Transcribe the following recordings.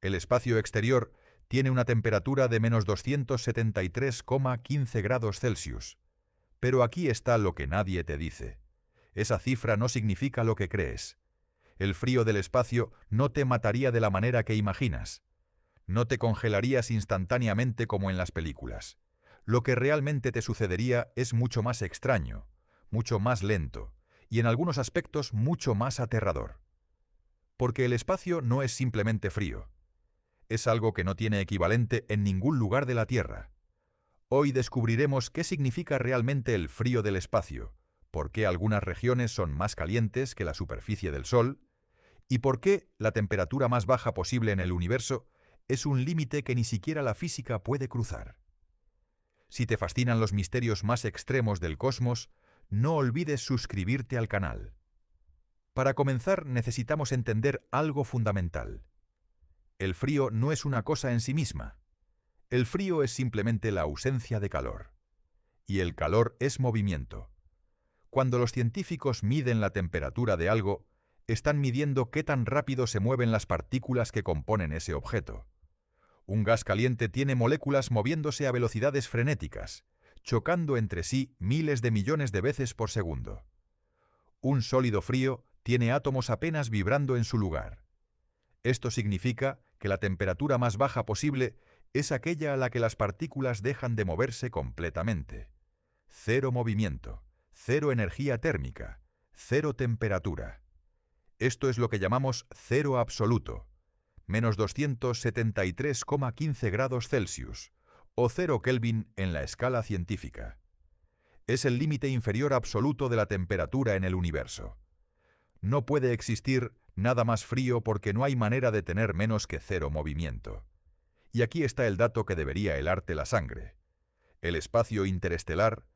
El espacio exterior tiene una temperatura de menos 273,15 grados Celsius. Pero aquí está lo que nadie te dice. Esa cifra no significa lo que crees. El frío del espacio no te mataría de la manera que imaginas. No te congelarías instantáneamente como en las películas. Lo que realmente te sucedería es mucho más extraño, mucho más lento, y en algunos aspectos mucho más aterrador. Porque el espacio no es simplemente frío. Es algo que no tiene equivalente en ningún lugar de la Tierra. Hoy descubriremos qué significa realmente el frío del espacio, por qué algunas regiones son más calientes que la superficie del Sol, y por qué la temperatura más baja posible en el universo es un límite que ni siquiera la física puede cruzar. Si te fascinan los misterios más extremos del cosmos, no olvides suscribirte al canal. Para comenzar, necesitamos entender algo fundamental. El frío no es una cosa en sí misma. El frío es simplemente la ausencia de calor. Y el calor es movimiento. Cuando los científicos miden la temperatura de algo, están midiendo qué tan rápido se mueven las partículas que componen ese objeto. Un gas caliente tiene moléculas moviéndose a velocidades frenéticas, chocando entre sí miles de millones de veces por segundo. Un sólido frío tiene átomos apenas vibrando en su lugar. Esto significa que la temperatura más baja posible es aquella a la que las partículas dejan de moverse completamente. Cero movimiento, cero energía térmica, cero temperatura. Esto es lo que llamamos cero absoluto, menos 273,15 grados Celsius, o 0 Kelvin en la escala científica. Es el límite inferior absoluto de la temperatura en el universo. No puede existir nada más frío porque no hay manera de tener menos que cero movimiento. Y aquí está el dato que debería helarte la sangre. El espacio interestelar,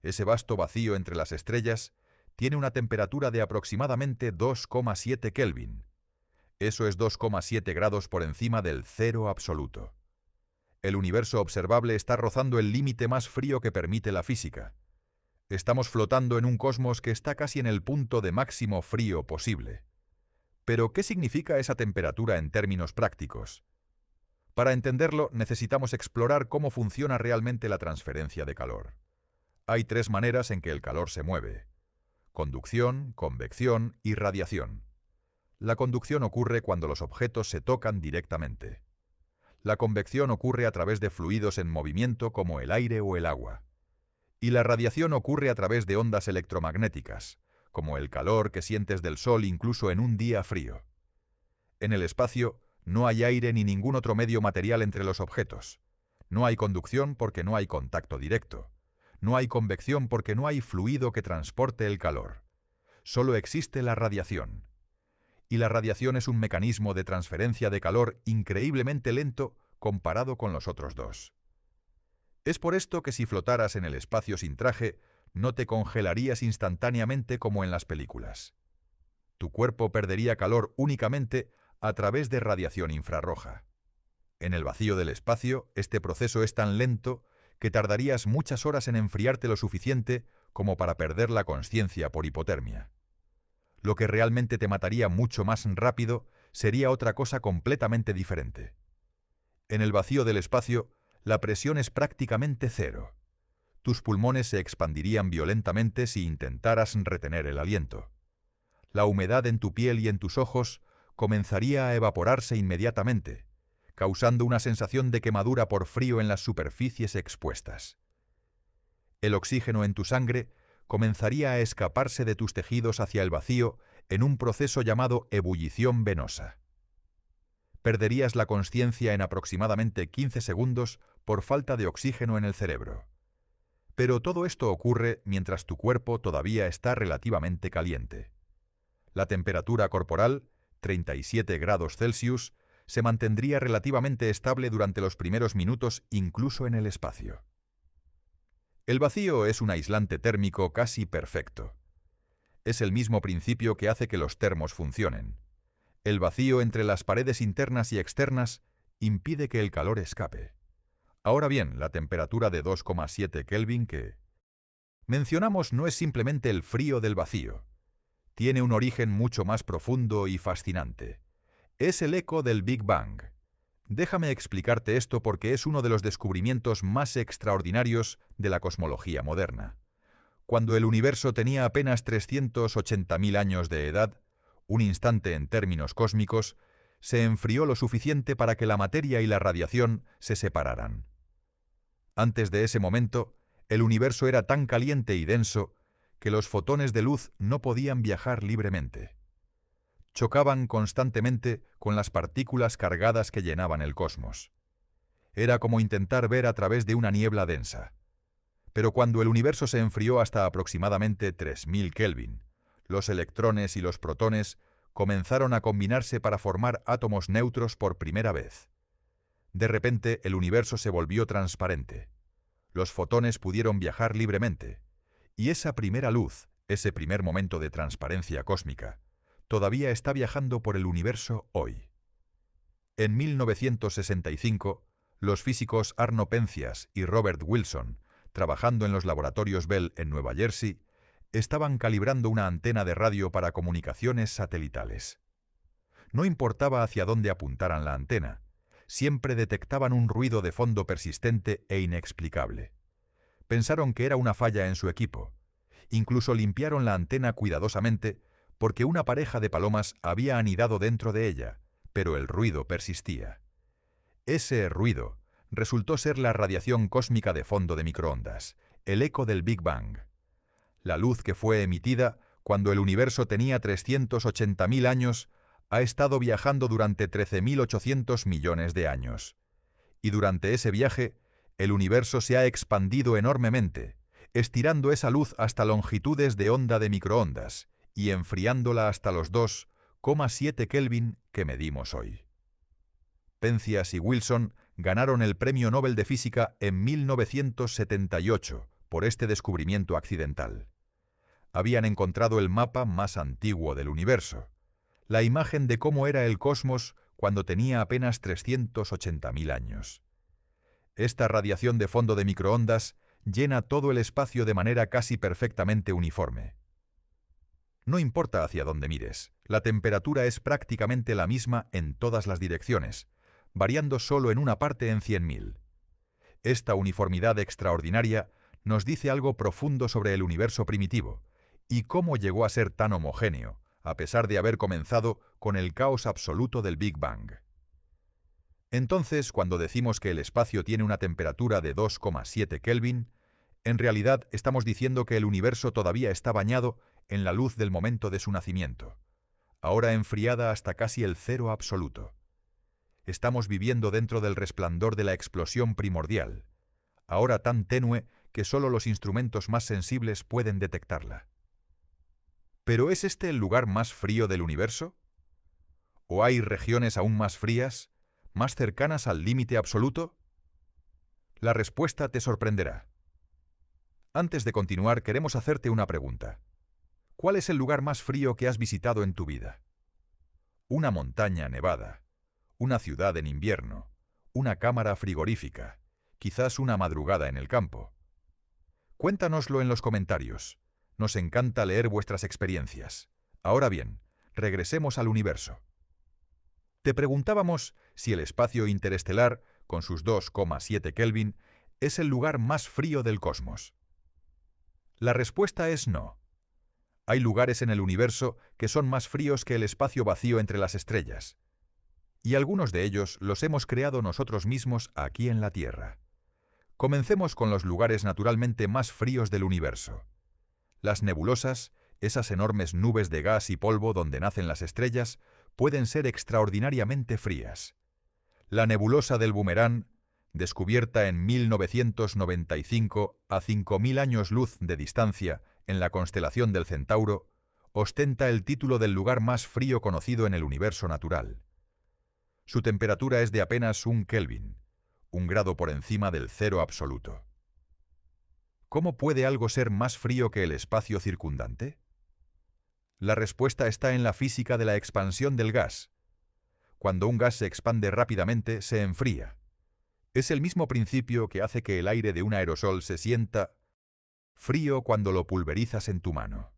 ese vasto vacío entre las estrellas, tiene una temperatura de aproximadamente 2,7 Kelvin. Eso es 2,7 grados por encima del cero absoluto. El universo observable está rozando el límite más frío que permite la física. Estamos flotando en un cosmos que está casi en el punto de máximo frío posible. Pero, ¿qué significa esa temperatura en términos prácticos? Para entenderlo, necesitamos explorar cómo funciona realmente la transferencia de calor. Hay tres maneras en que el calor se mueve: conducción, convección y radiación. La conducción ocurre cuando los objetos se tocan directamente. La convección ocurre a través de fluidos en movimiento como el aire o el agua. Y la radiación ocurre a través de ondas electromagnéticas, como el calor que sientes del sol incluso en un día frío. En el espacio no hay aire ni ningún otro medio material entre los objetos. No hay conducción porque no hay contacto directo. No hay convección porque no hay fluido que transporte el calor. Solo existe la radiación. Y la radiación es un mecanismo de transferencia de calor increíblemente lento comparado con los otros dos. Es por esto que si flotaras en el espacio sin traje, no te congelarías instantáneamente como en las películas. Tu cuerpo perdería calor únicamente a través de radiación infrarroja. En el vacío del espacio, este proceso es tan lento que tardarías muchas horas en enfriarte lo suficiente como para perder la consciencia por hipotermia. Lo que realmente te mataría mucho más rápido sería otra cosa completamente diferente. En el vacío del espacio, la presión es prácticamente cero. Tus pulmones se expandirían violentamente si intentaras retener el aliento. La humedad en tu piel y en tus ojos comenzaría a evaporarse inmediatamente, causando una sensación de quemadura por frío en las superficies expuestas. El oxígeno en tu sangre comenzaría a escaparse de tus tejidos hacia el vacío en un proceso llamado ebullición venosa. Perderías la consciencia en aproximadamente 15 segundos por falta de oxígeno en el cerebro. Pero todo esto ocurre mientras tu cuerpo todavía está relativamente caliente. La temperatura corporal, 37 grados Celsius, se mantendría relativamente estable durante los primeros minutos incluso en el espacio. El vacío es un aislante térmico casi perfecto. Es el mismo principio que hace que los termos funcionen. El vacío entre las paredes internas y externas impide que el calor escape. Ahora bien, la temperatura de 2,7 Kelvin que mencionamos no es simplemente el frío del vacío. Tiene un origen mucho más profundo y fascinante. Es el eco del Big Bang. Déjame explicarte esto porque es uno de los descubrimientos más extraordinarios de la cosmología moderna. Cuando el universo tenía apenas 380.000 años de edad, un instante en términos cósmicos, se enfrió lo suficiente para que la materia y la radiación se separaran. Antes de ese momento, el universo era tan caliente y denso que los fotones de luz no podían viajar libremente. Chocaban constantemente con las partículas cargadas que llenaban el cosmos. Era como intentar ver a través de una niebla densa. Pero cuando el universo se enfrió hasta aproximadamente 3000 Kelvin, los electrones y los protones comenzaron a combinarse para formar átomos neutros por primera vez. De repente, el universo se volvió transparente. Los fotones pudieron viajar libremente. Y esa primera luz, ese primer momento de transparencia cósmica, todavía está viajando por el universo hoy. En 1965, los físicos Arno Penzias y Robert Wilson, trabajando en los laboratorios Bell en Nueva Jersey, estaban calibrando una antena de radio para comunicaciones satelitales. No importaba hacia dónde apuntaran la antena, siempre detectaban un ruido de fondo persistente e inexplicable. Pensaron que era una falla en su equipo. Incluso limpiaron la antena cuidadosamente porque una pareja de palomas había anidado dentro de ella, pero el ruido persistía. Ese ruido resultó ser la radiación cósmica de fondo de microondas, el eco del Big Bang. La luz que fue emitida cuando el universo tenía 380.000 años ha estado viajando durante 13.800 millones de años. Y durante ese viaje, el universo se ha expandido enormemente, estirando esa luz hasta longitudes de onda de microondas y enfriándola hasta los 2,7 Kelvin que medimos hoy. Penzias y Wilson ganaron el Premio Nobel de Física en 1978 por este descubrimiento accidental. Habían encontrado el mapa más antiguo del universo, la imagen de cómo era el cosmos cuando tenía apenas 380.000 años. Esta radiación de fondo de microondas llena todo el espacio de manera casi perfectamente uniforme. No importa hacia dónde mires, la temperatura es prácticamente la misma en todas las direcciones, variando solo en una parte en 100.000. Esta uniformidad extraordinaria nos dice algo profundo sobre el universo primitivo y cómo llegó a ser tan homogéneo, a pesar de haber comenzado con el caos absoluto del Big Bang. Entonces, cuando decimos que el espacio tiene una temperatura de 2,7 Kelvin, en realidad estamos diciendo que el universo todavía está bañado en la luz del momento de su nacimiento, ahora enfriada hasta casi el cero absoluto. Estamos viviendo dentro del resplandor de la explosión primordial, ahora tan tenue que solo los instrumentos más sensibles pueden detectarla. ¿Pero es este el lugar más frío del universo? ¿O hay regiones aún más frías, más cercanas al límite absoluto? La respuesta te sorprenderá. Antes de continuar, queremos hacerte una pregunta. ¿Cuál es el lugar más frío que has visitado en tu vida? Una montaña nevada, una ciudad en invierno, una cámara frigorífica, quizás una madrugada en el campo. Cuéntanoslo en los comentarios. Nos encanta leer vuestras experiencias. Ahora bien, regresemos al universo. Te preguntábamos si el espacio interestelar, con sus 2,7 Kelvin, es el lugar más frío del cosmos. La respuesta es no. Hay lugares en el universo que son más fríos que el espacio vacío entre las estrellas. Y algunos de ellos los hemos creado nosotros mismos aquí en la Tierra. Comencemos con los lugares naturalmente más fríos del universo. Las nebulosas, esas enormes nubes de gas y polvo donde nacen las estrellas, pueden ser extraordinariamente frías. La nebulosa del Boomerang, descubierta en 1995 a 5.000 años luz de distancia en la constelación del Centauro, ostenta el título del lugar más frío conocido en el universo natural. Su temperatura es de apenas 1 Kelvin, 1 grado por encima del cero absoluto. ¿Cómo puede algo ser más frío que el espacio circundante? La respuesta está en la física de la expansión del gas. Cuando un gas se expande rápidamente, se enfría. Es el mismo principio que hace que el aire de un aerosol se sienta frío cuando lo pulverizas en tu mano.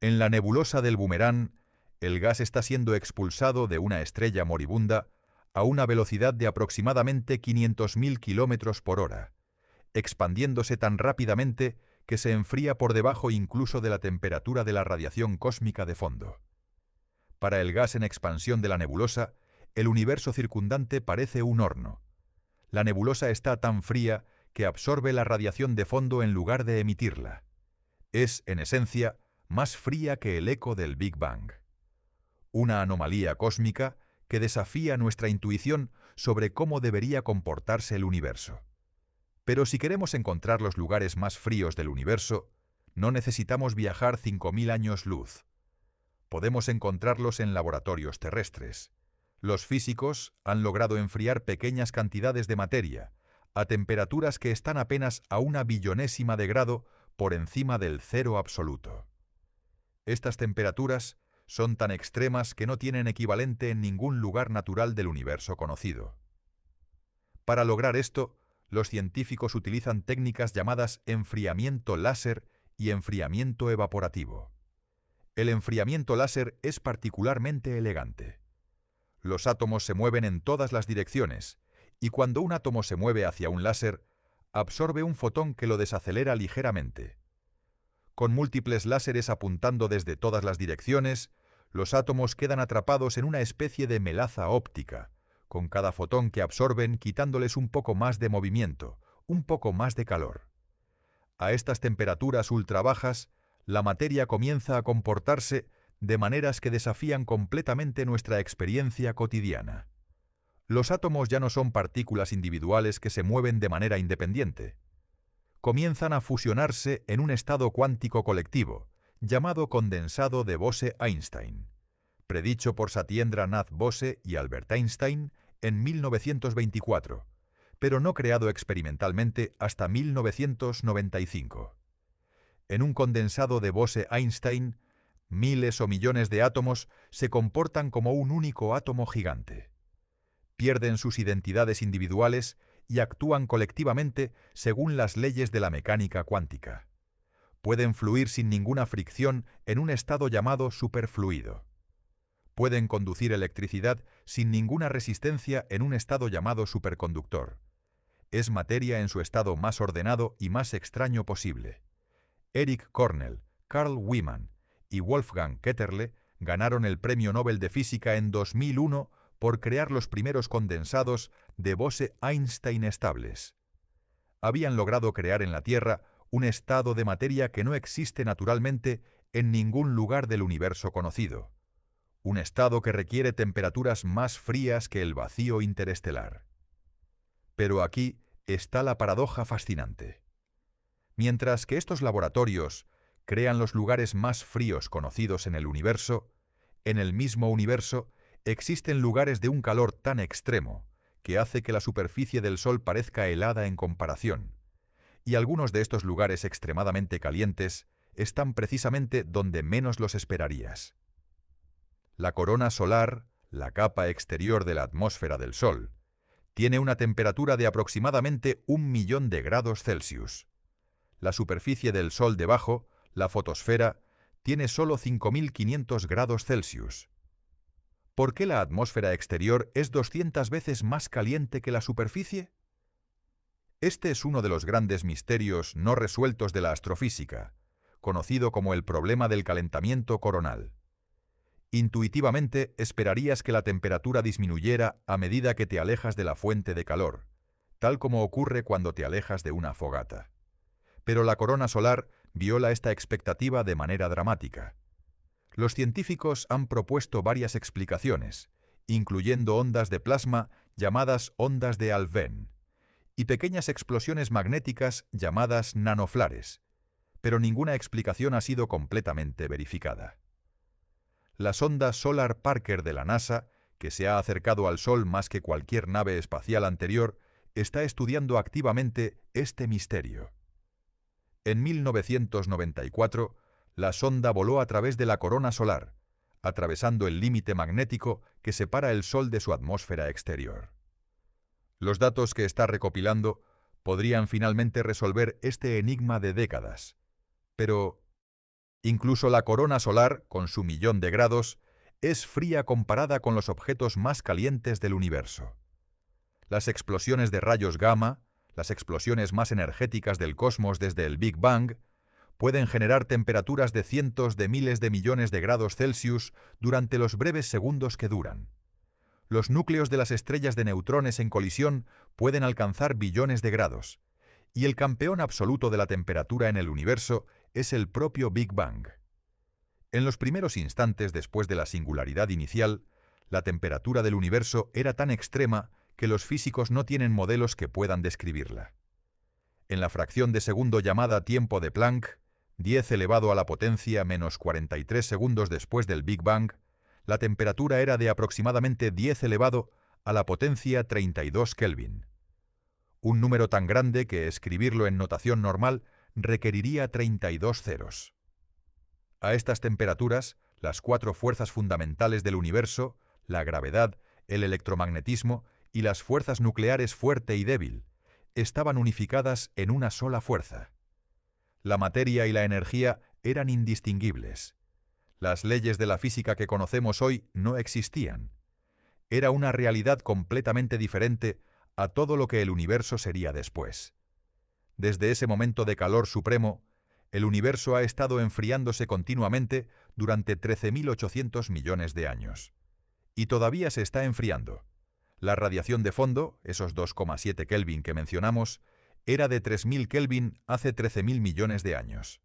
En la nebulosa del Boomerang, el gas está siendo expulsado de una estrella moribunda a una velocidad de aproximadamente 500.000 kilómetros por hora, expandiéndose tan rápidamente que se enfría por debajo incluso de la temperatura de la radiación cósmica de fondo. Para el gas en expansión de la nebulosa, el universo circundante parece un horno. La nebulosa está tan fría que absorbe la radiación de fondo en lugar de emitirla. Es, en esencia, más fría que el eco del Big Bang. Una anomalía cósmica que desafía nuestra intuición sobre cómo debería comportarse el universo. Pero si queremos encontrar los lugares más fríos del universo, no necesitamos viajar 5.000 años luz. Podemos encontrarlos en laboratorios terrestres. Los físicos han logrado enfriar pequeñas cantidades de materia, a temperaturas que están apenas a una billonésima de grado por encima del cero absoluto. Estas temperaturas son tan extremas que no tienen equivalente en ningún lugar natural del universo conocido. Para lograr esto, los científicos utilizan técnicas llamadas enfriamiento láser y enfriamiento evaporativo. El enfriamiento láser es particularmente elegante. Los átomos se mueven en todas las direcciones, y cuando un átomo se mueve hacia un láser, absorbe un fotón que lo desacelera ligeramente. Con múltiples láseres apuntando desde todas las direcciones, los átomos quedan atrapados en una especie de melaza óptica, con cada fotón que absorben quitándoles un poco más de movimiento, un poco más de calor. A estas temperaturas ultra bajas, la materia comienza a comportarse de maneras que desafían completamente nuestra experiencia cotidiana. Los átomos ya no son partículas individuales que se mueven de manera independiente. Comienzan a fusionarse en un estado cuántico colectivo, llamado condensado de Bose-Einstein, predicho por Satyendra Nath Bose y Albert Einstein en 1924, pero no creado experimentalmente hasta 1995. En un condensado de Bose-Einstein, miles o millones de átomos se comportan como un único átomo gigante. Pierden sus identidades individuales y actúan colectivamente según las leyes de la mecánica cuántica. Pueden fluir sin ninguna fricción en un estado llamado superfluido. Pueden conducir electricidad sin ninguna resistencia en un estado llamado superconductor. Es materia en su estado más ordenado y más extraño posible. Eric Cornell, Carl Wieman y Wolfgang Ketterle ganaron el Premio Nobel de Física en 2001 por crear los primeros condensados de Bose-Einstein estables. Habían logrado crear en la Tierra un estado de materia que no existe naturalmente en ningún lugar del universo conocido. Un estado que requiere temperaturas más frías que el vacío interestelar. Pero aquí está la paradoja fascinante. Mientras que estos laboratorios crean los lugares más fríos conocidos en el universo, en el mismo universo existen lugares de un calor tan extremo que hace que la superficie del Sol parezca helada en comparación, y algunos de estos lugares extremadamente calientes están precisamente donde menos los esperarías. La corona solar, la capa exterior de la atmósfera del Sol, tiene una temperatura de aproximadamente 1.000.000 de grados Celsius. La superficie del Sol debajo, la fotosfera, tiene solo 5.500 grados Celsius. ¿Por qué la atmósfera exterior es 200 veces más caliente que la superficie? Este es uno de los grandes misterios no resueltos de la astrofísica, conocido como el problema del calentamiento coronal. Intuitivamente esperarías que la temperatura disminuyera a medida que te alejas de la fuente de calor, tal como ocurre cuando te alejas de una fogata. Pero la corona solar viola esta expectativa de manera dramática. Los científicos han propuesto varias explicaciones, incluyendo ondas de plasma llamadas ondas de Alfvén y pequeñas explosiones magnéticas llamadas nanoflares, pero ninguna explicación ha sido completamente verificada. La sonda Solar Parker de la NASA, que se ha acercado al Sol más que cualquier nave espacial anterior, está estudiando activamente este misterio. En 1994, la sonda voló a través de la corona solar, atravesando el límite magnético que separa el Sol de su atmósfera exterior. Los datos que está recopilando podrían finalmente resolver este enigma de décadas, pero incluso la corona solar, con su 1.000.000 de grados, es fría comparada con los objetos más calientes del universo. Las explosiones de rayos gamma, las explosiones más energéticas del cosmos desde el Big Bang, pueden generar temperaturas de cientos de miles de millones de grados Celsius durante los breves segundos que duran. Los núcleos de las estrellas de neutrones en colisión pueden alcanzar billones de grados, y el campeón absoluto de la temperatura en el universo es el propio Big Bang. En los primeros instantes después de la singularidad inicial, la temperatura del universo era tan extrema que los físicos no tienen modelos que puedan describirla. En la fracción de segundo llamada tiempo de Planck, 10 elevado a la potencia menos 43 segundos después del Big Bang, la temperatura era de aproximadamente 10 elevado a la potencia 32 Kelvin. Un número tan grande que escribirlo en notación normal requeriría 32 ceros. A estas temperaturas, las 4 fuerzas fundamentales del universo, la gravedad, el electromagnetismo y las fuerzas nucleares fuerte y débil, estaban unificadas en una sola fuerza. La materia y la energía eran indistinguibles. Las leyes de la física que conocemos hoy no existían. Era una realidad completamente diferente a todo lo que el universo sería después. Desde ese momento de calor supremo, el universo ha estado enfriándose continuamente durante 13.800 millones de años. Y todavía se está enfriando. La radiación de fondo, esos 2,7 Kelvin que mencionamos, era de 3.000 Kelvin hace 13.000 millones de años.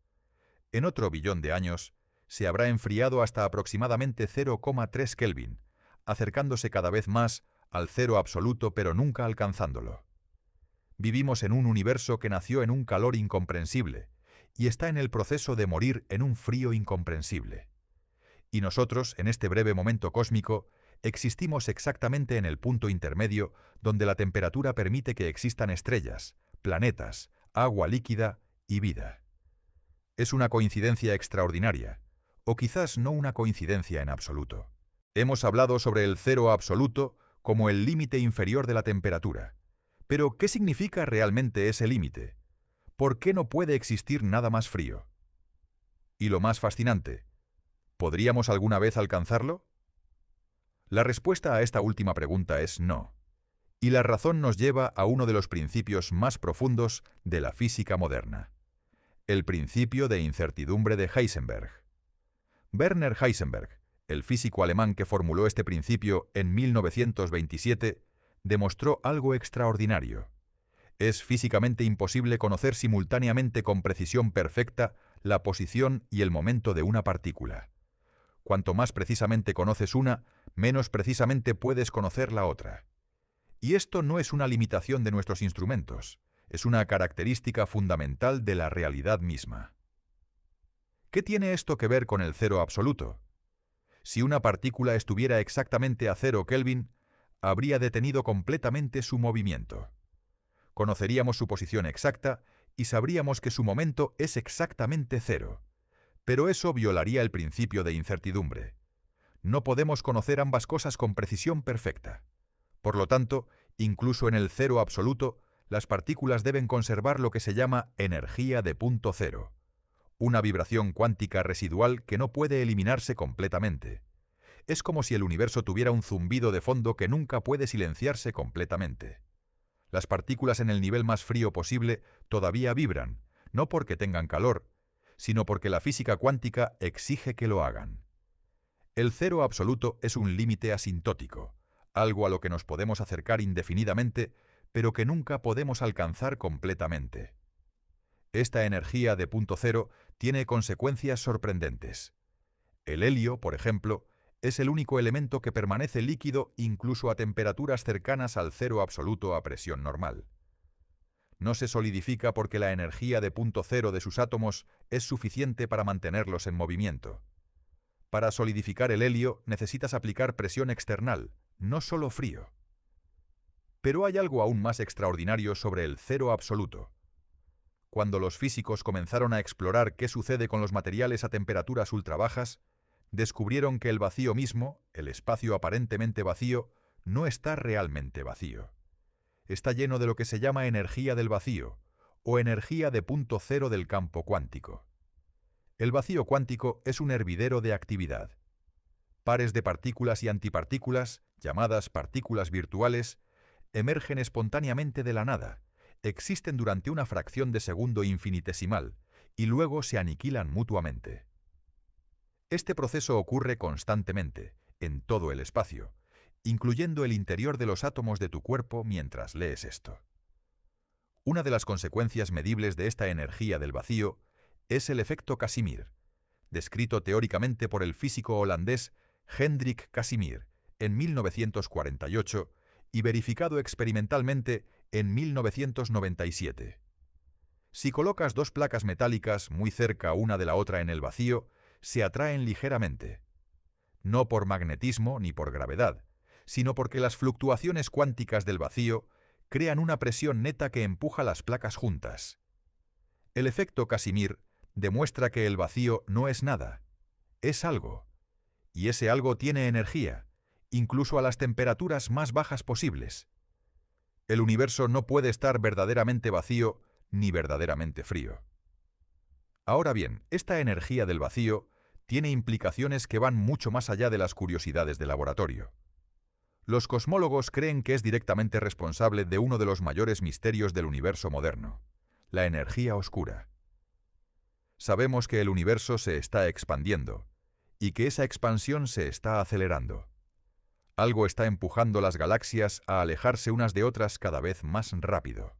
En otro billón de años, se habrá enfriado hasta aproximadamente 0,3 Kelvin, acercándose cada vez más al cero absoluto pero nunca alcanzándolo. Vivimos en un universo que nació en un calor incomprensible y está en el proceso de morir en un frío incomprensible. Y nosotros, en este breve momento cósmico, existimos exactamente en el punto intermedio donde la temperatura permite que existan estrellas, planetas, agua líquida y vida. Es una coincidencia extraordinaria, o quizás no una coincidencia en absoluto. Hemos hablado sobre el cero absoluto como el límite inferior de la temperatura. Pero, ¿qué significa realmente ese límite? ¿Por qué no puede existir nada más frío? Y lo más fascinante, ¿podríamos alguna vez alcanzarlo? La respuesta a esta última pregunta es no. Y la razón nos lleva a uno de los principios más profundos de la física moderna. El principio de incertidumbre de Heisenberg. Werner Heisenberg, el físico alemán que formuló este principio en 1927, demostró algo extraordinario. Es físicamente imposible conocer simultáneamente con precisión perfecta la posición y el momento de una partícula. Cuanto más precisamente conoces una, menos precisamente puedes conocer la otra. Y esto no es una limitación de nuestros instrumentos, es una característica fundamental de la realidad misma. ¿Qué tiene esto que ver con el cero absoluto? Si una partícula estuviera exactamente a 0 Kelvin, habría detenido completamente su movimiento. Conoceríamos su posición exacta y sabríamos que su momento es exactamente cero. Pero eso violaría el principio de incertidumbre. No podemos conocer ambas cosas con precisión perfecta. Por lo tanto, incluso en el cero absoluto, las partículas deben conservar lo que se llama energía de punto cero, una vibración cuántica residual que no puede eliminarse completamente. Es como si el universo tuviera un zumbido de fondo que nunca puede silenciarse completamente. Las partículas en el nivel más frío posible todavía vibran, no porque tengan calor, sino porque la física cuántica exige que lo hagan. El cero absoluto es un límite asintótico, algo a lo que nos podemos acercar indefinidamente, pero que nunca podemos alcanzar completamente. Esta energía de punto cero tiene consecuencias sorprendentes. El helio, por ejemplo, es el único elemento que permanece líquido incluso a temperaturas cercanas al cero absoluto a presión normal. No se solidifica porque la energía de punto cero de sus átomos es suficiente para mantenerlos en movimiento. Para solidificar el helio necesitas aplicar presión external, no solo frío. Pero hay algo aún más extraordinario sobre el cero absoluto. Cuando los físicos comenzaron a explorar qué sucede con los materiales a temperaturas ultrabajas, descubrieron que el vacío mismo, el espacio aparentemente vacío, no está realmente vacío. Está lleno de lo que se llama energía del vacío, o energía de punto cero del campo cuántico. El vacío cuántico es un hervidero de actividad. Pares de partículas y antipartículas, llamadas partículas virtuales, emergen espontáneamente de la nada, existen durante una fracción de segundo infinitesimal y luego se aniquilan mutuamente. Este proceso ocurre constantemente, en todo el espacio, incluyendo el interior de los átomos de tu cuerpo mientras lees esto. Una de las consecuencias medibles de esta energía del vacío es el efecto Casimir, descrito teóricamente por el físico holandés Hendrik Casimir en 1948 y verificado experimentalmente en 1997. Si colocas dos placas metálicas muy cerca una de la otra en el vacío, se atraen ligeramente. No por magnetismo ni por gravedad, sino porque las fluctuaciones cuánticas del vacío crean una presión neta que empuja las placas juntas. El efecto Casimir demuestra que el vacío no es nada, es algo, y ese algo tiene energía, incluso a las temperaturas más bajas posibles. El universo no puede estar verdaderamente vacío ni verdaderamente frío. Ahora bien, esta energía del vacío tiene implicaciones que van mucho más allá de las curiosidades de laboratorio. Los cosmólogos creen que es directamente responsable de uno de los mayores misterios del universo moderno, la energía oscura. Sabemos que el universo se está expandiendo y que esa expansión se está acelerando. Algo está empujando las galaxias a alejarse unas de otras cada vez más rápido.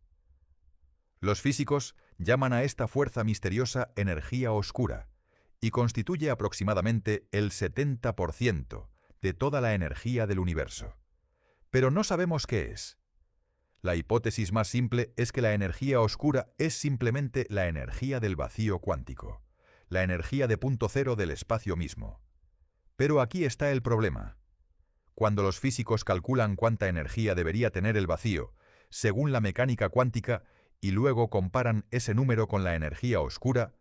Los físicos llaman a esta fuerza misteriosa energía oscura y constituye aproximadamente el 70% de toda la energía del universo. Pero no sabemos qué es. La hipótesis más simple es que la energía oscura es simplemente la energía del vacío cuántico, la energía de punto cero del espacio mismo. Pero aquí está el problema. Cuando los físicos calculan cuánta energía debería tener el vacío, según la mecánica cuántica, y luego comparan ese número con la energía oscura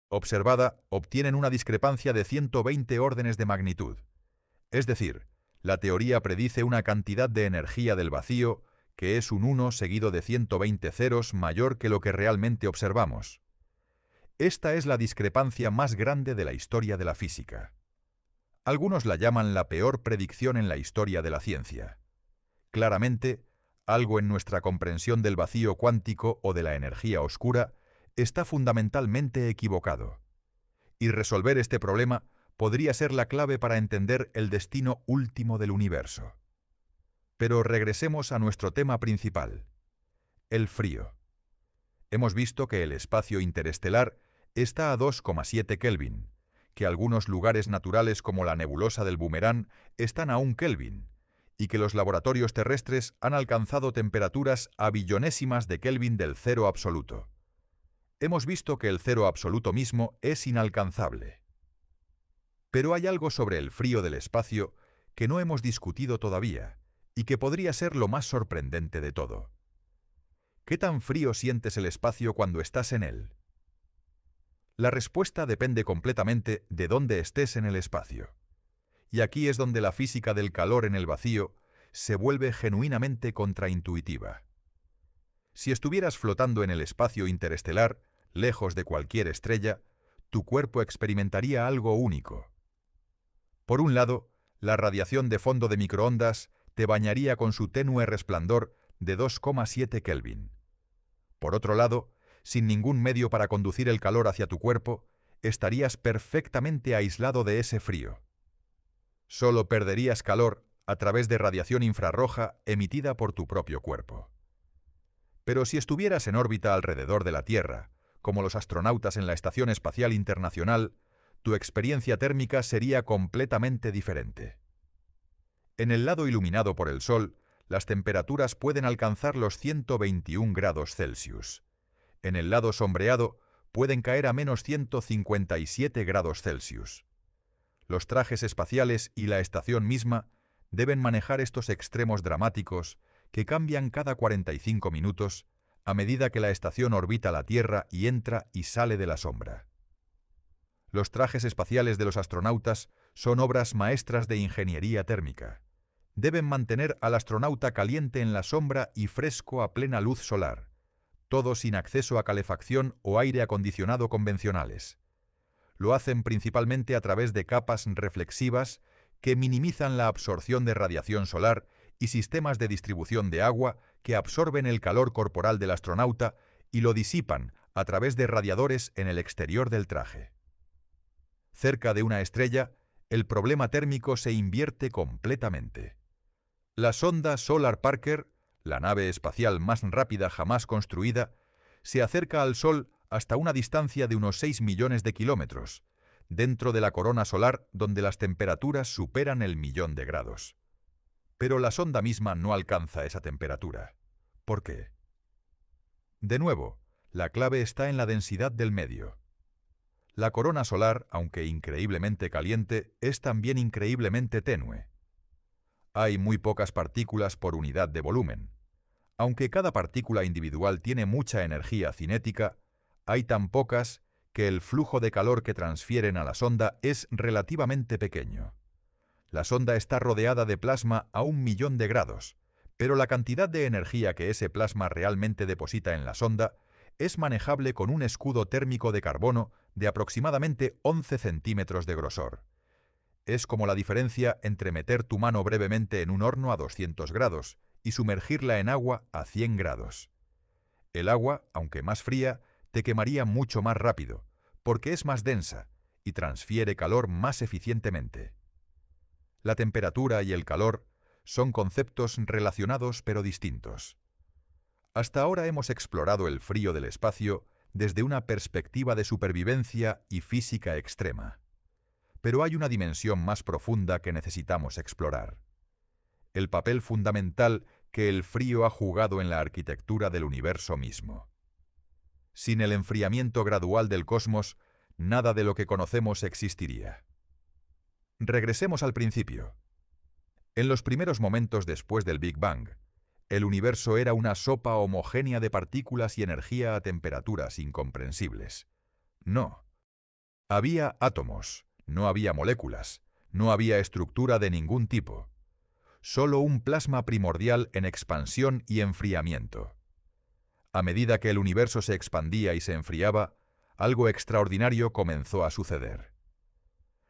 observada, obtienen una discrepancia de 120 órdenes de magnitud. Es decir, la teoría predice una cantidad de energía del vacío que es un 1 seguido de 120 ceros mayor que lo que realmente observamos. Esta es la discrepancia más grande de la historia de la física. Algunos la llaman la peor predicción en la historia de la ciencia. Claramente, algo en nuestra comprensión del vacío cuántico o de la energía oscura está fundamentalmente equivocado. Y resolver este problema podría ser la clave para entender el destino último del universo. Pero regresemos a nuestro tema principal, el frío. Hemos visto que el espacio interestelar está a 2,7 Kelvin, que algunos lugares naturales como la nebulosa del Boomerang están a 1 Kelvin, y que los laboratorios terrestres han alcanzado temperaturas a billonésimas de Kelvin del cero absoluto. Hemos visto que el cero absoluto mismo es inalcanzable. Pero hay algo sobre el frío del espacio que no hemos discutido todavía, y que podría ser lo más sorprendente de todo. ¿Qué tan frío sientes el espacio cuando estás en él? La respuesta depende completamente de dónde estés en el espacio. Y aquí es donde la física del calor en el vacío se vuelve genuinamente contraintuitiva. Si estuvieras flotando en el espacio interestelar, lejos de cualquier estrella, tu cuerpo experimentaría algo único. Por un lado, la radiación de fondo de microondas te bañaría con su tenue resplandor de 2,7 Kelvin. Por otro lado, sin ningún medio para conducir el calor hacia tu cuerpo, estarías perfectamente aislado de ese frío. Solo perderías calor a través de radiación infrarroja emitida por tu propio cuerpo. Pero si estuvieras en órbita alrededor de la Tierra, como los astronautas en la Estación Espacial Internacional, tu experiencia térmica sería completamente diferente. En el lado iluminado por el Sol, las temperaturas pueden alcanzar los 121 grados Celsius. En el lado sombreado, pueden caer a menos 157 grados Celsius. Los trajes espaciales y la estación misma deben manejar estos extremos dramáticos que cambian cada 45 minutos a medida que la estación orbita la Tierra y entra y sale de la sombra. Los trajes espaciales de los astronautas son obras maestras de ingeniería térmica. Deben mantener al astronauta caliente en la sombra y fresco a plena luz solar, todo sin acceso a calefacción o aire acondicionado convencionales. Lo hacen principalmente a través de capas reflexivas que minimizan la absorción de radiación solar y sistemas de distribución de agua que absorben el calor corporal del astronauta y lo disipan a través de radiadores en el exterior del traje. Cerca de una estrella, el problema térmico se invierte completamente. La sonda Solar Parker, la nave espacial más rápida jamás construida, se acerca al Sol hasta una distancia de unos 6 millones de kilómetros, dentro de la corona solar donde las temperaturas superan el 1.000.000 de grados. Pero la sonda misma no alcanza esa temperatura. ¿Por qué? De nuevo, la clave está en la densidad del medio. La corona solar, aunque increíblemente caliente, es también increíblemente tenue. Hay muy pocas partículas por unidad de volumen. Aunque cada partícula individual tiene mucha energía cinética, hay tan pocas que el flujo de calor que transfieren a la sonda es relativamente pequeño. La sonda está rodeada de plasma a 1.000.000 de grados, pero la cantidad de energía que ese plasma realmente deposita en la sonda es manejable con un escudo térmico de carbono de aproximadamente 11 centímetros de grosor. Es como la diferencia entre meter tu mano brevemente en un horno a 200 grados y sumergirla en agua a 100 grados. El agua, aunque más fría, te quemaría mucho más rápido, porque es más densa y transfiere calor más eficientemente. La temperatura y el calor son conceptos relacionados pero distintos. Hasta ahora hemos explorado el frío del espacio desde una perspectiva de supervivencia y física extrema. Pero hay una dimensión más profunda que necesitamos explorar: el papel fundamental que el frío ha jugado en la arquitectura del universo mismo. Sin el enfriamiento gradual del cosmos, nada de lo que conocemos existiría. Regresemos al principio. En los primeros momentos después del Big Bang, el universo era una sopa homogénea de partículas y energía a temperaturas incomprensibles. No. Había átomos, no había moléculas, no había estructura de ningún tipo. Solo un plasma primordial en expansión y enfriamiento. A medida que el universo se expandía y se enfriaba, algo extraordinario comenzó a suceder.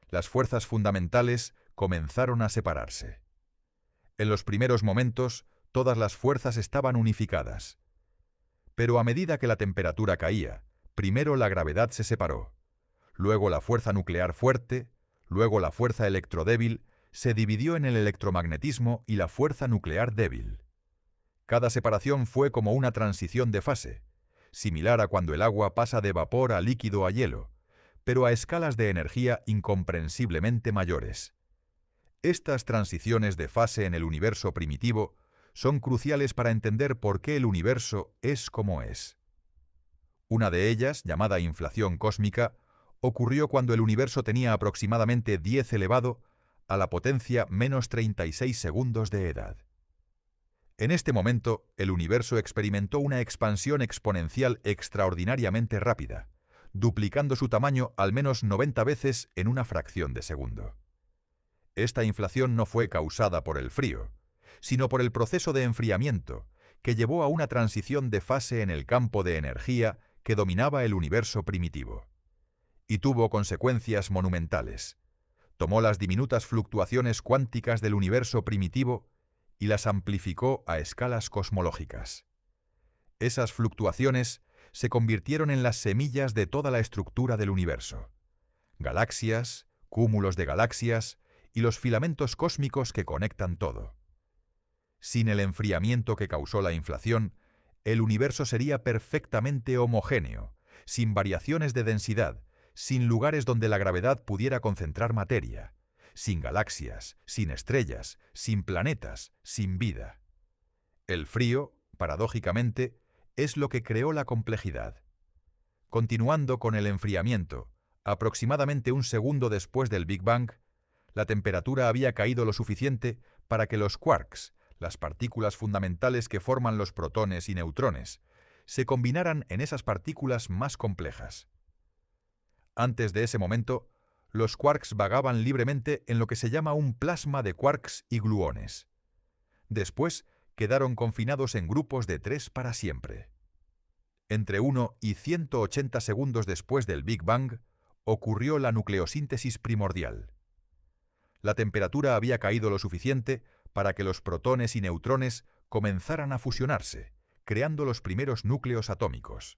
Las fuerzas fundamentales comenzaron a separarse. En los primeros momentos, todas las fuerzas estaban unificadas. Pero a medida que la temperatura caía, primero la gravedad se separó, luego la fuerza nuclear fuerte, luego la fuerza electrodébil se dividió en el electromagnetismo y la fuerza nuclear débil. Cada separación fue como una transición de fase, similar a cuando el agua pasa de vapor a líquido a hielo, pero a escalas de energía incomprensiblemente mayores. Estas transiciones de fase en el universo primitivo son cruciales para entender por qué el universo es como es. Una de ellas, llamada inflación cósmica, ocurrió cuando el universo tenía aproximadamente 10 elevado a la potencia menos 36 segundos de edad. En este momento, el universo experimentó una expansión exponencial extraordinariamente rápida, duplicando su tamaño al menos 90 veces en una fracción de segundo. Esta inflación no fue causada por el frío, sino por el proceso de enfriamiento, que llevó a una transición de fase en el campo de energía que dominaba el universo primitivo. Y tuvo consecuencias monumentales. Tomó las diminutas fluctuaciones cuánticas del universo primitivo y las amplificó a escalas cosmológicas. Esas fluctuaciones se convirtieron en las semillas de toda la estructura del universo: galaxias, cúmulos de galaxias y los filamentos cósmicos que conectan todo. Sin el enfriamiento que causó la inflación, el universo sería perfectamente homogéneo, sin variaciones de densidad, sin lugares donde la gravedad pudiera concentrar materia, sin galaxias, sin estrellas, sin planetas, sin vida. El frío, paradójicamente, es lo que creó la complejidad. Continuando con el enfriamiento, aproximadamente un segundo después del Big Bang, la temperatura había caído lo suficiente para que los quarks, las partículas fundamentales que forman los protones y neutrones, se combinaran en esas partículas más complejas. Antes de ese momento, los quarks vagaban libremente en lo que se llama un plasma de quarks y gluones. Después, quedaron confinados en grupos de 3 para siempre. Entre 1 y 180 segundos después del Big Bang, ocurrió la nucleosíntesis primordial. La temperatura había caído lo suficiente para que los protones y neutrones comenzaran a fusionarse, creando los primeros núcleos atómicos: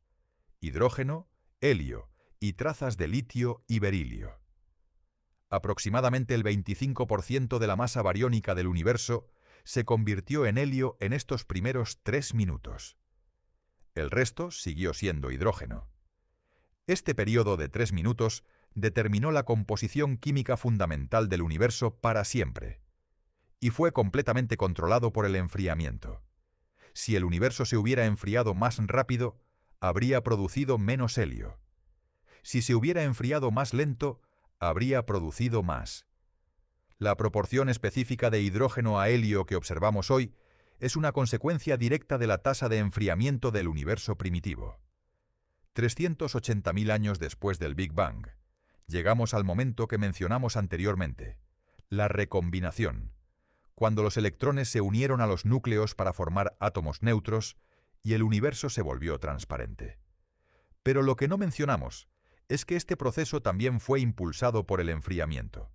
hidrógeno, helio y trazas de litio y berilio. Aproximadamente el 25% de la masa bariónica del universo se convirtió en helio en estos primeros 3 minutos. El resto siguió siendo hidrógeno. Este periodo de 3 minutos determinó la composición química fundamental del universo para siempre, y fue completamente controlado por el enfriamiento. Si el universo se hubiera enfriado más rápido, habría producido menos helio. Si se hubiera enfriado más lento, habría producido más. La proporción específica de hidrógeno a helio que observamos hoy es una consecuencia directa de la tasa de enfriamiento del universo primitivo. 380.000 años después del Big Bang, llegamos al momento que mencionamos anteriormente, la recombinación, cuando los electrones se unieron a los núcleos para formar átomos neutros y el universo se volvió transparente. Pero lo que no mencionamos es que este proceso también fue impulsado por el enfriamiento.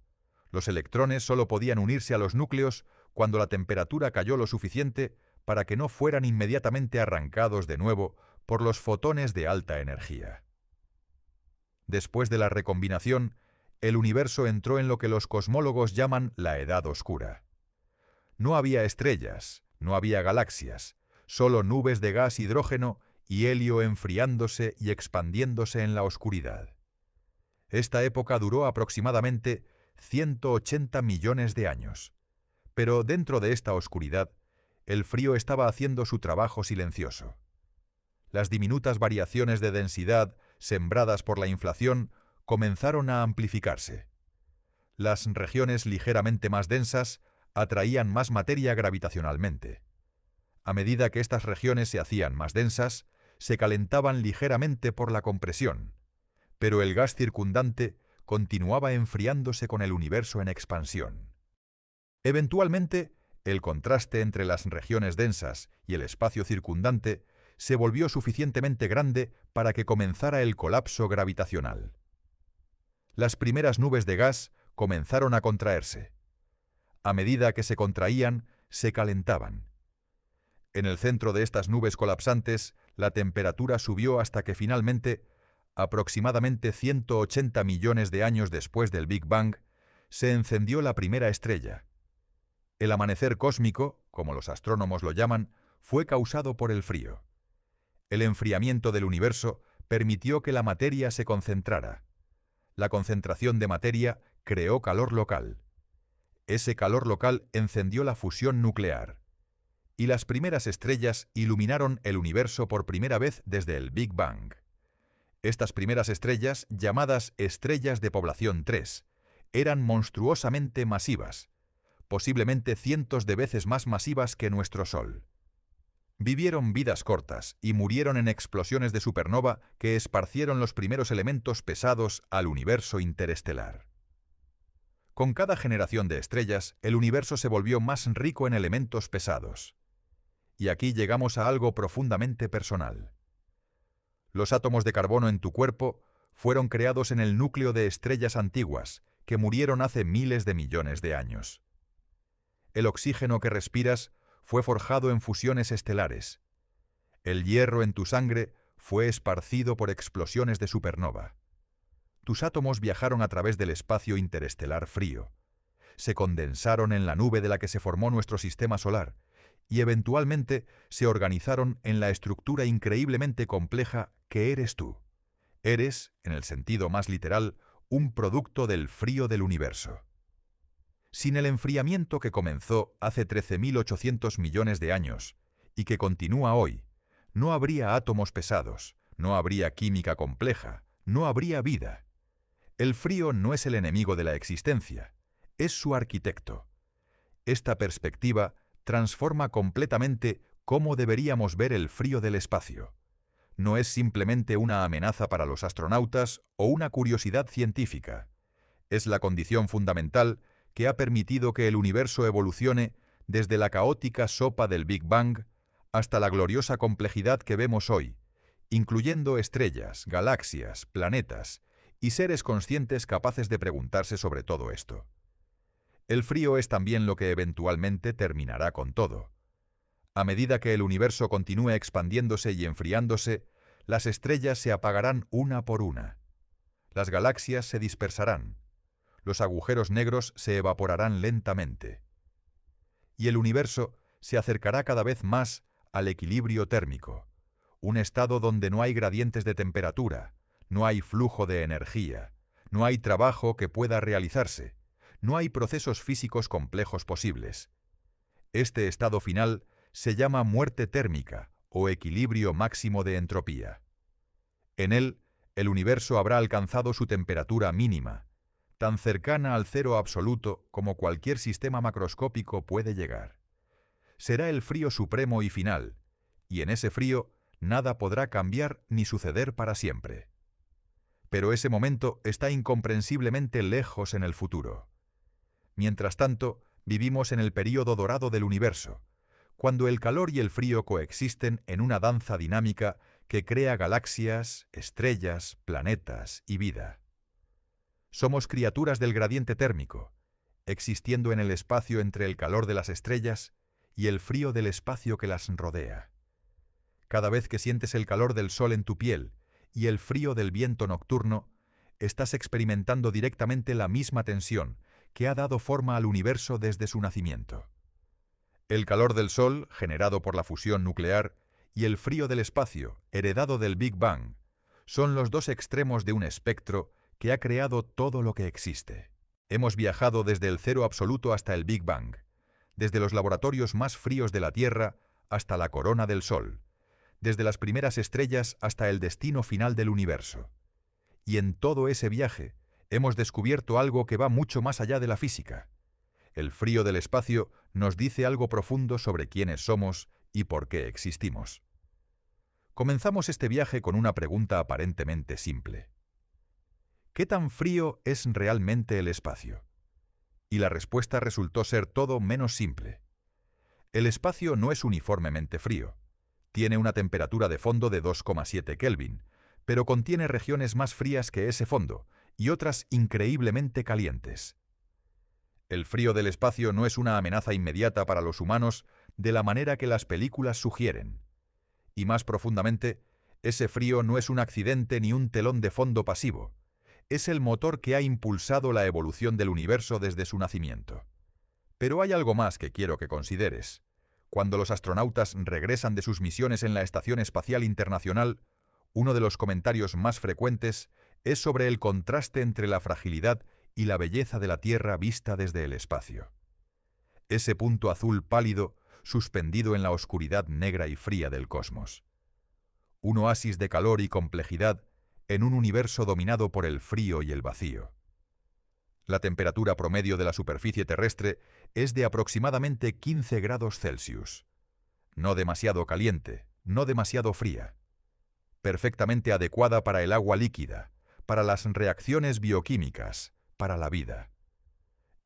Los electrones solo podían unirse a los núcleos cuando la temperatura cayó lo suficiente para que no fueran inmediatamente arrancados de nuevo por los fotones de alta energía. Después de la recombinación, el universo entró en lo que los cosmólogos llaman la Edad Oscura. No había estrellas, no había galaxias, solo nubes de gas hidrógeno y helio enfriándose y expandiéndose en la oscuridad. Esta época duró aproximadamente 180 millones de años. Pero dentro de esta oscuridad, el frío estaba haciendo su trabajo silencioso. Las diminutas variaciones de densidad sembradas por la inflación comenzaron a amplificarse. Las regiones ligeramente más densas atraían más materia gravitacionalmente. A medida que estas regiones se hacían más densas, se calentaban ligeramente por la compresión, pero el gas circundante continuaba enfriándose con el universo en expansión. Eventualmente, el contraste entre las regiones densas y el espacio circundante se volvió suficientemente grande para que comenzara el colapso gravitacional. Las primeras nubes de gas comenzaron a contraerse. A medida que se contraían, se calentaban. En el centro de estas nubes colapsantes, la temperatura subió hasta que finalmente, aproximadamente 180 millones de años después del Big Bang, se encendió la primera estrella. El amanecer cósmico, como los astrónomos lo llaman, fue causado por el frío. El enfriamiento del universo permitió que la materia se concentrara. La concentración de materia creó calor local. Ese calor local encendió la fusión nuclear. Y las primeras estrellas iluminaron el universo por primera vez desde el Big Bang. Estas primeras estrellas, llamadas estrellas de población 3, eran monstruosamente masivas, posiblemente cientos de veces más masivas que nuestro Sol. Vivieron vidas cortas y murieron en explosiones de supernova que esparcieron los primeros elementos pesados al universo interestelar. Con cada generación de estrellas, el universo se volvió más rico en elementos pesados. Y aquí llegamos a algo profundamente personal. Los átomos de carbono en tu cuerpo fueron creados en el núcleo de estrellas antiguas que murieron hace miles de millones de años. El oxígeno que respiras fue forjado en fusiones estelares. El hierro en tu sangre fue esparcido por explosiones de supernova. Tus átomos viajaron a través del espacio interestelar frío. Se condensaron en la nube de la que se formó nuestro sistema solar y eventualmente se organizaron en la estructura increíblemente compleja que eres tú. Eres, en el sentido más literal, un producto del frío del universo. Sin el enfriamiento que comenzó hace 13.800 millones de años y que continúa hoy, no habría átomos pesados, no habría química compleja, no habría vida. El frío no es el enemigo de la existencia, es su arquitecto. Esta perspectiva transforma completamente cómo deberíamos ver el frío del espacio. No es simplemente una amenaza para los astronautas o una curiosidad científica. Es la condición fundamental que ha permitido que el universo evolucione desde la caótica sopa del Big Bang hasta la gloriosa complejidad que vemos hoy, incluyendo estrellas, galaxias, planetas y seres conscientes capaces de preguntarse sobre todo esto. El frío es también lo que eventualmente terminará con todo. A medida que el universo continúe expandiéndose y enfriándose, las estrellas se apagarán una por una. Las galaxias se dispersarán. Los agujeros negros se evaporarán lentamente. Y el universo se acercará cada vez más al equilibrio térmico, un estado donde no hay gradientes de temperatura, no hay flujo de energía, no hay trabajo que pueda realizarse, no hay procesos físicos complejos posibles. Este estado final se llama muerte térmica o equilibrio máximo de entropía. En él, el universo habrá alcanzado su temperatura mínima, tan cercana al cero absoluto como cualquier sistema macroscópico puede llegar. Será el frío supremo y final, y en ese frío nada podrá cambiar ni suceder para siempre. Pero ese momento está incomprensiblemente lejos en el futuro. Mientras tanto, vivimos en el período dorado del universo, cuando el calor y el frío coexisten en una danza dinámica que crea galaxias, estrellas, planetas y vida. Somos criaturas del gradiente térmico, existiendo en el espacio entre el calor de las estrellas y el frío del espacio que las rodea. Cada vez que sientes el calor del sol en tu piel y el frío del viento nocturno, estás experimentando directamente la misma tensión que ha dado forma al universo desde su nacimiento. El calor del Sol, generado por la fusión nuclear, y el frío del espacio, heredado del Big Bang, son los dos extremos de un espectro que ha creado todo lo que existe. Hemos viajado desde el cero absoluto hasta el Big Bang, desde los laboratorios más fríos de la Tierra hasta la corona del Sol, desde las primeras estrellas hasta el destino final del universo. Y en todo ese viaje hemos descubierto algo que va mucho más allá de la física. El frío del espacio nos dice algo profundo sobre quiénes somos y por qué existimos. Comenzamos este viaje con una pregunta aparentemente simple. ¿Qué tan frío es realmente el espacio? Y la respuesta resultó ser todo menos simple. El espacio no es uniformemente frío. Tiene una temperatura de fondo de 2,7 Kelvin, pero contiene regiones más frías que ese fondo y otras increíblemente calientes. El frío del espacio no es una amenaza inmediata para los humanos de la manera que las películas sugieren. Y más profundamente, ese frío no es un accidente ni un telón de fondo pasivo. Es el motor que ha impulsado la evolución del universo desde su nacimiento. Pero hay algo más que quiero que consideres. Cuando los astronautas regresan de sus misiones en la Estación Espacial Internacional, uno de los comentarios más frecuentes es sobre el contraste entre la fragilidad y la belleza de la Tierra vista desde el espacio. Ese punto azul pálido suspendido en la oscuridad negra y fría del cosmos. Un oasis de calor y complejidad en un universo dominado por el frío y el vacío. La temperatura promedio de la superficie terrestre es de aproximadamente 15 grados Celsius. No demasiado caliente, no demasiado fría. Perfectamente adecuada para el agua líquida, para las reacciones bioquímicas, para la vida.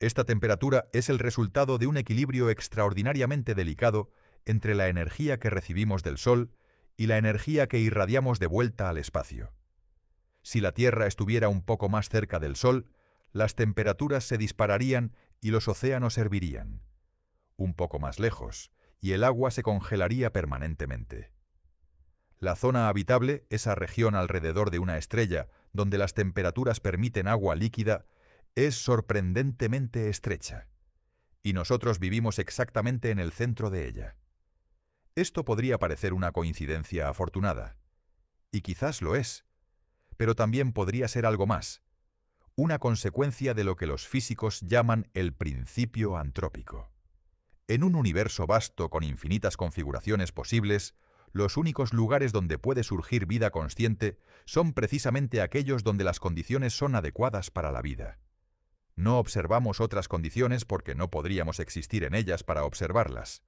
Esta temperatura es el resultado de un equilibrio extraordinariamente delicado entre la energía que recibimos del Sol y la energía que irradiamos de vuelta al espacio. Si la Tierra estuviera un poco más cerca del Sol, las temperaturas se dispararían y los océanos hervirían. Un poco más lejos, y el agua se congelaría permanentemente. La zona habitable, esa región alrededor de una estrella donde las temperaturas permiten agua líquida, es sorprendentemente estrecha, y nosotros vivimos exactamente en el centro de ella. Esto podría parecer una coincidencia afortunada, y quizás lo es, pero también podría ser algo más, una consecuencia de lo que los físicos llaman el principio antrópico. En un universo vasto con infinitas configuraciones posibles, los únicos lugares donde puede surgir vida consciente son precisamente aquellos donde las condiciones son adecuadas para la vida. No observamos otras condiciones porque no podríamos existir en ellas para observarlas.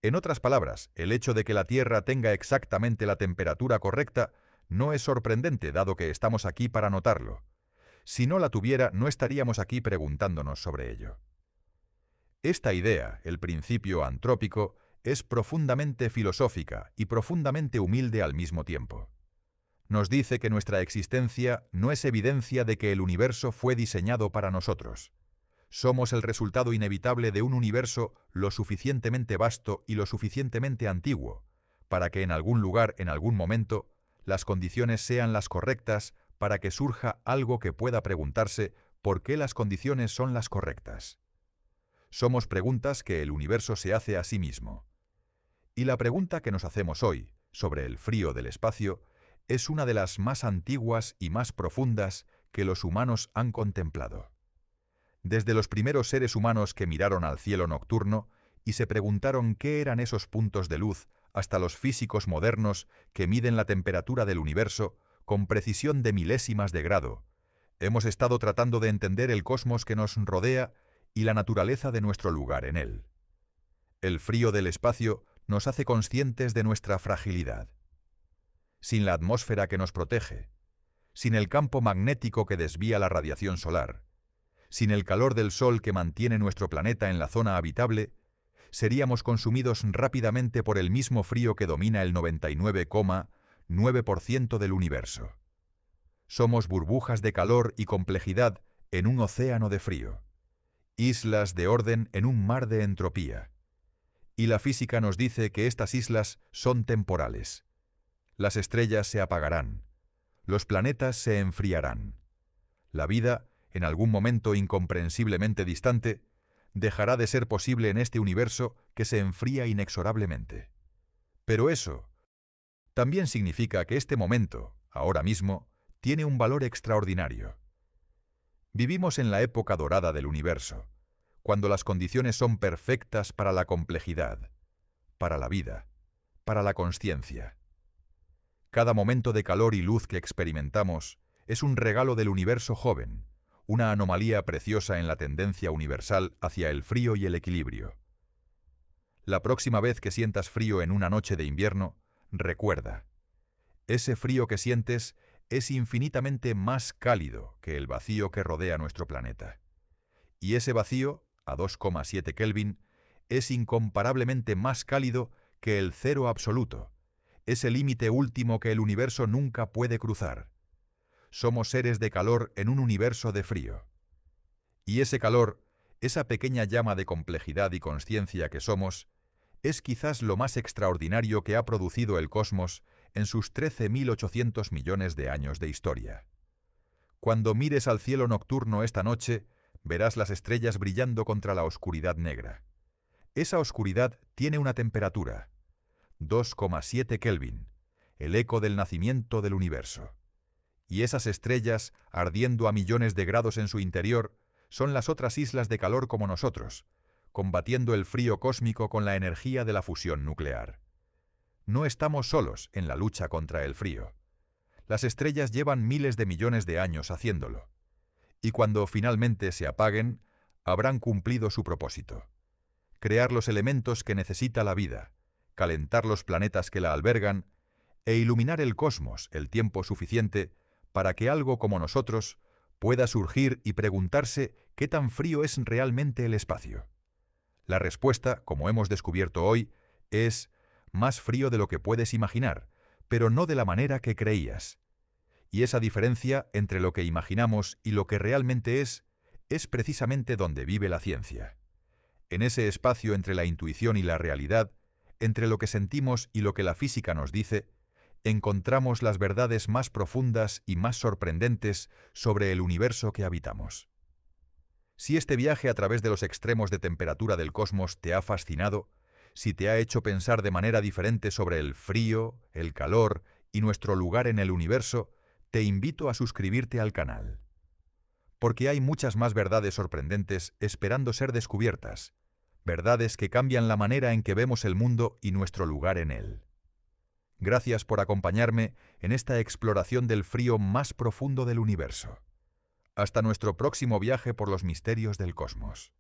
En otras palabras, el hecho de que la Tierra tenga exactamente la temperatura correcta no es sorprendente dado que estamos aquí para notarlo. Si no la tuviera, no estaríamos aquí preguntándonos sobre ello. Esta idea, el principio antrópico, es profundamente filosófica y profundamente humilde al mismo tiempo. Nos dice que nuestra existencia no es evidencia de que el universo fue diseñado para nosotros. Somos el resultado inevitable de un universo lo suficientemente vasto y lo suficientemente antiguo, para que en algún lugar, en algún momento, las condiciones sean las correctas para que surja algo que pueda preguntarse por qué las condiciones son las correctas. Somos preguntas que el universo se hace a sí mismo. Y la pregunta que nos hacemos hoy, sobre el frío del espacio, es una de las más antiguas y más profundas que los humanos han contemplado. Desde los primeros seres humanos que miraron al cielo nocturno y se preguntaron qué eran esos puntos de luz, hasta los físicos modernos que miden la temperatura del universo con precisión de milésimas de grado, hemos estado tratando de entender el cosmos que nos rodea y la naturaleza de nuestro lugar en él. El frío del espacio nos hace conscientes de nuestra fragilidad. Sin la atmósfera que nos protege, sin el campo magnético que desvía la radiación solar, sin el calor del Sol que mantiene nuestro planeta en la zona habitable, seríamos consumidos rápidamente por el mismo frío que domina el 99,9% del universo. Somos burbujas de calor y complejidad en un océano de frío, islas de orden en un mar de entropía. Y la física nos dice que estas islas son temporales. Las estrellas se apagarán, los planetas se enfriarán. La vida, en algún momento incomprensiblemente distante, dejará de ser posible en este universo que se enfría inexorablemente. Pero eso también significa que este momento, ahora mismo, tiene un valor extraordinario. Vivimos en la época dorada del universo, cuando las condiciones son perfectas para la complejidad, para la vida, para la consciencia. Cada momento de calor y luz que experimentamos es un regalo del universo joven, una anomalía preciosa en la tendencia universal hacia el frío y el equilibrio. La próxima vez que sientas frío en una noche de invierno, recuerda, ese frío que sientes es infinitamente más cálido que el vacío que rodea nuestro planeta. Y ese vacío, a 2,7 Kelvin, es incomparablemente más cálido que el cero absoluto, ese límite último que el universo nunca puede cruzar. Somos seres de calor en un universo de frío. Y ese calor, esa pequeña llama de complejidad y consciencia que somos, es quizás lo más extraordinario que ha producido el cosmos en sus 13.800 millones de años de historia. Cuando mires al cielo nocturno esta noche, verás las estrellas brillando contra la oscuridad negra. Esa oscuridad tiene una temperatura, 2,7 Kelvin, el eco del nacimiento del universo. Y esas estrellas, ardiendo a millones de grados en su interior, son las otras islas de calor como nosotros, combatiendo el frío cósmico con la energía de la fusión nuclear. No estamos solos en la lucha contra el frío. Las estrellas llevan miles de millones de años haciéndolo. Y cuando finalmente se apaguen, habrán cumplido su propósito. Crear los elementos que necesita la vida, calentar los planetas que la albergan e iluminar el cosmos el tiempo suficiente para que algo como nosotros pueda surgir y preguntarse qué tan frío es realmente el espacio. La respuesta, como hemos descubierto hoy, es más frío de lo que puedes imaginar, pero no de la manera que creías. Y esa diferencia entre lo que imaginamos y lo que realmente es precisamente donde vive la ciencia. En ese espacio entre la intuición y la realidad, entre lo que sentimos y lo que la física nos dice, encontramos las verdades más profundas y más sorprendentes sobre el universo que habitamos. Si este viaje a través de los extremos de temperatura del cosmos te ha fascinado, si te ha hecho pensar de manera diferente sobre el frío, el calor y nuestro lugar en el universo, te invito a suscribirte al canal. Porque hay muchas más verdades sorprendentes esperando ser descubiertas, verdades que cambian la manera en que vemos el mundo y nuestro lugar en él. Gracias por acompañarme en esta exploración del frío más profundo del universo. Hasta nuestro próximo viaje por los misterios del cosmos.